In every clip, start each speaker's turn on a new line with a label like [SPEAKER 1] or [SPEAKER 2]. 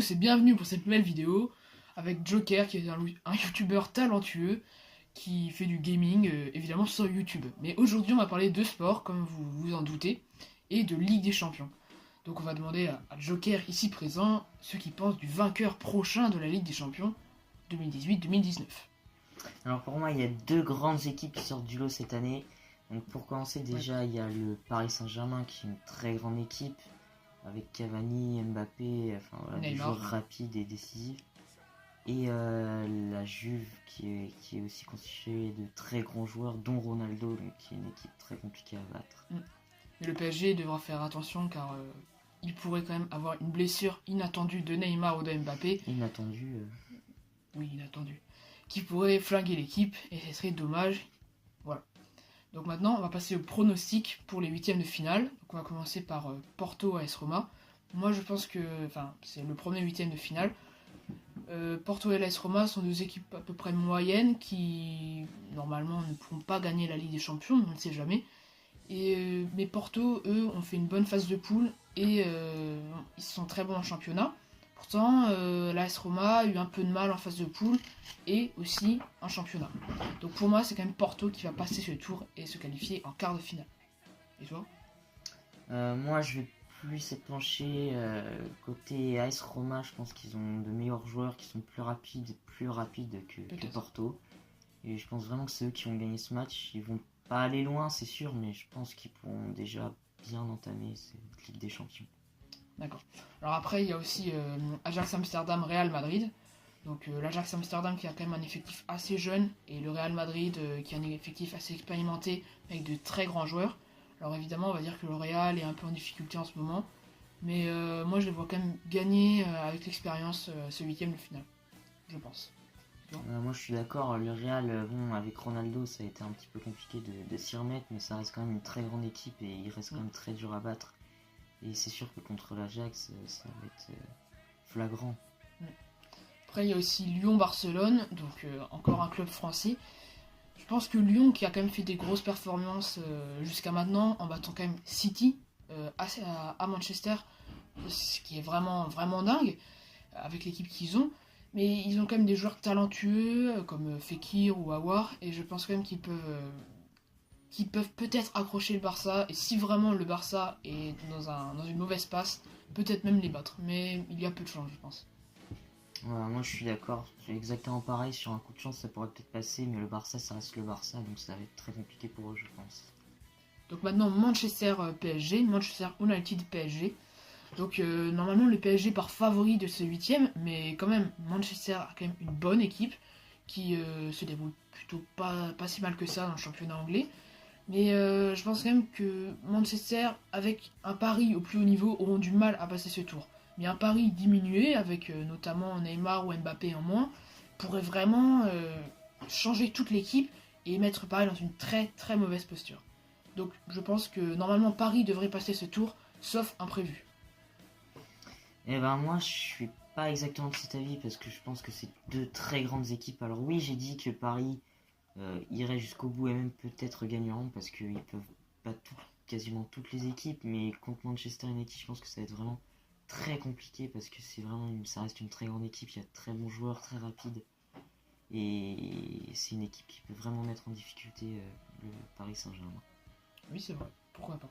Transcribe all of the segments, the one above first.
[SPEAKER 1] tous et bienvenue pour cette nouvelle vidéo avec Joker qui est un youtubeur talentueux qui fait du gaming évidemment sur YouTube. Mais aujourd'hui on va parler de sport comme vous vous en doutez et de Ligue des Champions. Donc on va demander à Joker ici présent ce qu'il pense du vainqueur prochain de la Ligue des Champions 2018-2019.
[SPEAKER 2] Alors pour moi, il y a deux grandes équipes qui sortent du lot cette année. Donc pour commencer, déjà, il y a le Paris Saint-Germain qui est une très grande équipe avec Cavani, Mbappé, enfin voilà, des joueurs rapides et décisifs. Et la Juve qui est aussi constituée de très grands joueurs, dont Ronaldo, donc qui est une équipe très compliquée à battre.
[SPEAKER 1] Mais le PSG devra faire attention car il pourrait quand même avoir une blessure inattendue de Neymar ou de Mbappé. Oui, inattendu. Qui pourrait flinguer l'équipe et ce serait dommage. Voilà. Donc maintenant, on va passer au pronostic pour les huitièmes de finale. Donc on va commencer par Porto AS Roma. Moi, je pense que, c'est le premier huitième de finale. Porto et l'AS Roma sont deux équipes à peu près moyennes qui, normalement, ne pourront pas gagner la Ligue des Champions, on ne sait jamais. Mais Porto, eux, ont fait une bonne phase de poule et ils sont très bons en championnat. Pourtant, l'AS Roma a eu un peu de mal en phase de poule et aussi en championnat. Donc pour moi, c'est quand même Porto qui va passer ce tour et se qualifier en quart de finale. Et toi ?
[SPEAKER 2] Moi, je vais plus être penché côté AS Roma. Je pense qu'ils ont de meilleurs joueurs qui sont plus rapides que Porto. Et je pense vraiment que c'est eux qui vont gagner ce match. Ils vont pas aller loin, c'est sûr, mais je pense qu'ils pourront déjà bien entamer cette Ligue des Champions.
[SPEAKER 1] D'accord. Alors après, il y a aussi Ajax Amsterdam, Real Madrid. Donc l'Ajax Amsterdam qui a quand même un effectif assez jeune et le Real Madrid qui a un effectif assez expérimenté avec de très grands joueurs. Alors évidemment, on va dire que le Real est un peu en difficulté en ce moment. Mais moi, je les vois quand même gagner avec l'expérience ce huitième de finale. Je pense.
[SPEAKER 2] Moi je suis d'accord, le Real, avec Ronaldo ça a été un petit peu compliqué de s'y remettre, mais ça reste quand même une très grande équipe et il reste quand même très dur à battre. Et c'est sûr que contre l'Ajax, ça va être flagrant.
[SPEAKER 1] Après il y a aussi Lyon-Barcelone, donc encore un club français. Je pense que Lyon qui a quand même fait des grosses performances jusqu'à maintenant, en battant quand même City à Manchester, ce qui est vraiment, vraiment dingue avec l'équipe qu'ils ont. Mais ils ont quand même des joueurs talentueux comme Fekir ou Aouar et je pense quand même qu'ils peuvent peut-être accrocher le Barça et si vraiment le Barça est dans une mauvaise passe, peut-être même les battre. Mais il y a peu de chance, je pense.
[SPEAKER 2] Voilà, moi je suis d'accord, c'est exactement pareil, sur un coup de chance ça pourrait peut-être passer, mais le Barça ça reste le Barça, donc ça va être très compliqué pour eux je pense.
[SPEAKER 1] Donc maintenant Manchester PSG, Manchester United PSG. Donc normalement le PSG part favori de ce huitième, mais quand même Manchester a quand même une bonne équipe qui se débrouille plutôt pas si mal que ça dans le championnat anglais. Mais je pense quand même que Manchester, avec un pari au plus haut niveau, auront du mal à passer ce tour. Mais un pari diminué, avec notamment Neymar ou Mbappé en moins, pourrait vraiment changer toute l'équipe et mettre Paris dans une très très mauvaise posture. Donc je pense que normalement Paris devrait passer ce tour, sauf imprévu.
[SPEAKER 2] Et ben moi je suis pas exactement de cet avis parce que je pense que c'est deux très grandes équipes. Alors oui j'ai dit que Paris irait jusqu'au bout et même peut-être gagneront parce qu'ils peuvent battre quasiment toutes les équipes, mais contre Manchester United je pense que ça va être vraiment très compliqué parce que ça reste une très grande équipe, il y a de très bons joueurs, très rapides et c'est une équipe qui peut vraiment mettre en difficulté le Paris Saint-Germain.
[SPEAKER 1] Oui c'est vrai, pourquoi pas.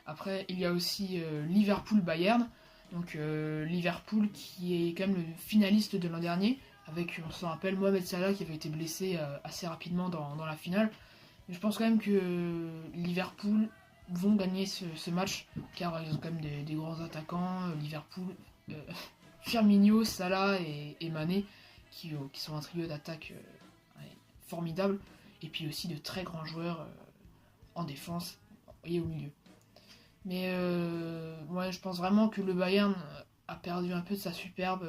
[SPEAKER 1] Après il y a aussi Liverpool-Bayern. Donc Liverpool qui est quand même le finaliste de l'an dernier, avec, on s'en rappelle, Mohamed Salah qui avait été blessé assez rapidement dans la finale. Mais je pense quand même que Liverpool vont gagner ce match, car ils ont quand même des grands attaquants, Liverpool, Firmino, Salah et Mané, qui sont un trio d'attaque formidable, et puis aussi de très grands joueurs en défense et au milieu. Mais ouais, je pense vraiment que le Bayern a perdu un peu de sa superbe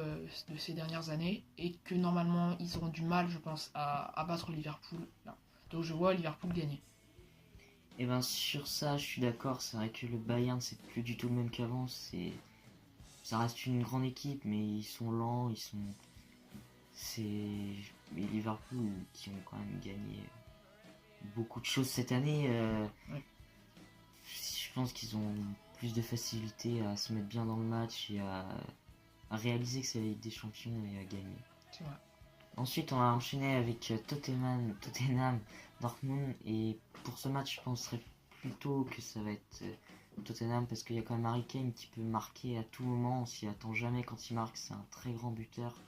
[SPEAKER 1] de ces dernières années et que normalement ils auront du mal, je pense, à battre Liverpool là. Donc je vois Liverpool gagner.
[SPEAKER 2] Et ben sur ça je suis d'accord, c'est vrai que le Bayern c'est plus du tout le même qu'avant, ça reste une grande équipe mais ils sont lents, c'est Liverpool qui ont quand même gagné beaucoup de choses cette année.
[SPEAKER 1] Ouais.
[SPEAKER 2] Je pense qu'ils ont plus de facilité à se mettre bien dans le match et à réaliser que c'est la Ligue des Champions et à gagner.
[SPEAKER 1] C'est vrai.
[SPEAKER 2] Ensuite, on a enchaîné avec Tottenham, Dortmund. Et pour ce match, je penserais plutôt que ça va être Tottenham parce qu'il y a quand même Harry Kane qui peut marquer à tout moment. On s'y attend jamais quand il marque, c'est un très grand buteur.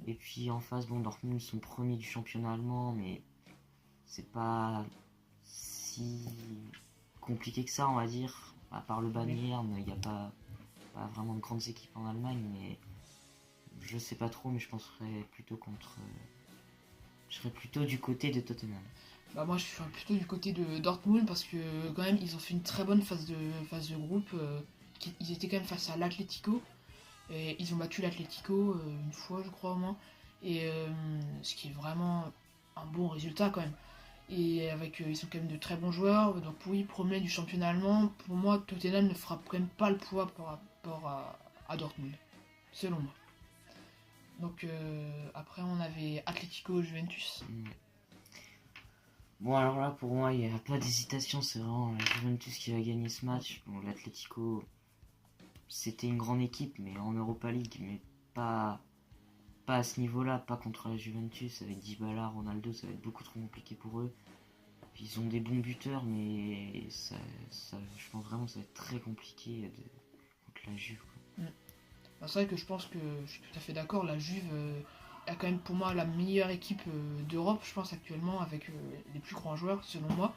[SPEAKER 2] Et puis en face, Dortmund sont premiers du championnat allemand, mais c'est pas si compliqué que ça, on va dire. À part le Bayern, il n'y a pas vraiment de grandes équipes en Allemagne, mais je sais pas trop, mais je penserais plutôt je serais plutôt du côté de Tottenham.
[SPEAKER 1] Moi je suis plutôt du côté de Dortmund parce que quand même ils ont fait une très bonne phase de groupe. Ils étaient quand même face à l'Atlético et ils ont battu l'Atlético une fois je crois au moins. Et ce qui est vraiment un bon résultat quand même. Et ils sont quand même de très bons joueurs. Donc oui, premier du championnat allemand. Pour moi Tottenham ne fera quand même pas le poids par rapport à Dortmund, selon moi. Donc après on avait Atlético Juventus.
[SPEAKER 2] Bon alors là pour moi il n'y a pas d'hésitation, c'est vraiment la Juventus qui va gagner ce match. L'Atlético c'était une grande équipe mais en Europa League, mais pas à ce niveau-là, pas contre la Juventus avec Dybala, Ronaldo, ça va être beaucoup trop compliqué pour eux. Puis ils ont des bons buteurs mais je pense vraiment que ça va être très compliqué contre la Juve.
[SPEAKER 1] C'est vrai que je pense que je suis tout à fait d'accord, la Juve a quand même pour moi la meilleure équipe d'Europe, je pense actuellement, avec les plus grands joueurs selon moi.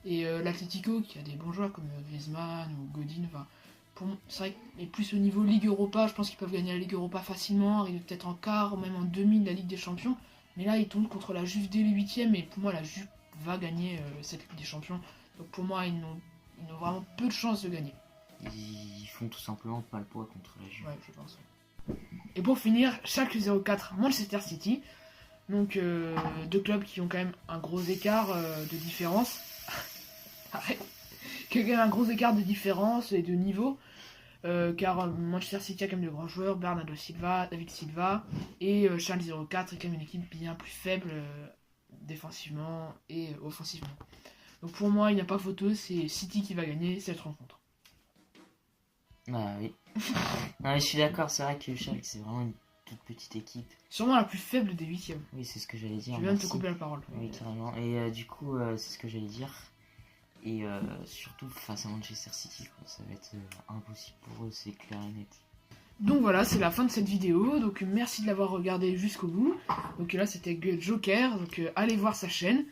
[SPEAKER 1] Et l'Atlético qui a des bons joueurs comme Griezmann ou Godin, c'est vrai que plus au niveau Ligue Europa, je pense qu'ils peuvent gagner la Ligue Europa facilement, arriver peut-être en quart ou même en demi de la Ligue des Champions. Mais là ils tombent contre la Juve dès les 8e et pour moi la Juve va gagner cette Ligue des Champions. Donc pour moi ils n'ont vraiment peu de chances de gagner.
[SPEAKER 2] Ils font tout simplement pas le poids contre la Juve.
[SPEAKER 1] Ouais, je pense. Et pour finir, Schalke 04, Manchester City. Donc deux clubs qui ont quand même un gros écart de différence. Qui ont quand même un gros écart de différence et de niveau. Car Manchester City a quand même de grands joueurs, Bernardo Silva, David Silva. Et Schalke 04 est quand même une équipe bien plus faible défensivement et offensivement. Donc pour moi, il n'y a pas photo, c'est City qui va gagner cette rencontre.
[SPEAKER 2] Ah oui. Non, mais je suis d'accord, c'est vrai que Schalke c'est vraiment une toute petite équipe.
[SPEAKER 1] Sûrement la plus faible des 8e.
[SPEAKER 2] Oui, c'est ce que j'allais dire.
[SPEAKER 1] Tu viens de te couper la parole.
[SPEAKER 2] Oui, carrément. Et du coup, c'est ce que j'allais dire. Et surtout face à Manchester City, ça va être impossible pour eux, c'est clair et net.
[SPEAKER 1] Donc voilà, c'est la fin de cette vidéo. Donc merci de l'avoir regardé jusqu'au bout. Donc là, c'était Joker. Donc allez voir sa chaîne,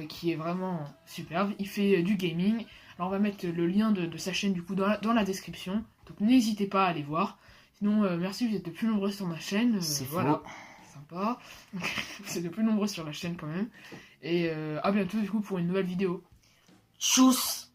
[SPEAKER 1] qui est vraiment superbe. Il fait du gaming. Alors on va mettre le lien de sa chaîne du coup dans la description. Donc n'hésitez pas à aller voir. Sinon, merci, vous êtes de plus nombreux sur ma chaîne.
[SPEAKER 2] C'est
[SPEAKER 1] voilà.
[SPEAKER 2] faux.
[SPEAKER 1] Sympa. Vous êtes de plus nombreux sur la chaîne quand même. Et à bientôt du coup pour une nouvelle vidéo.
[SPEAKER 2] Tchuss.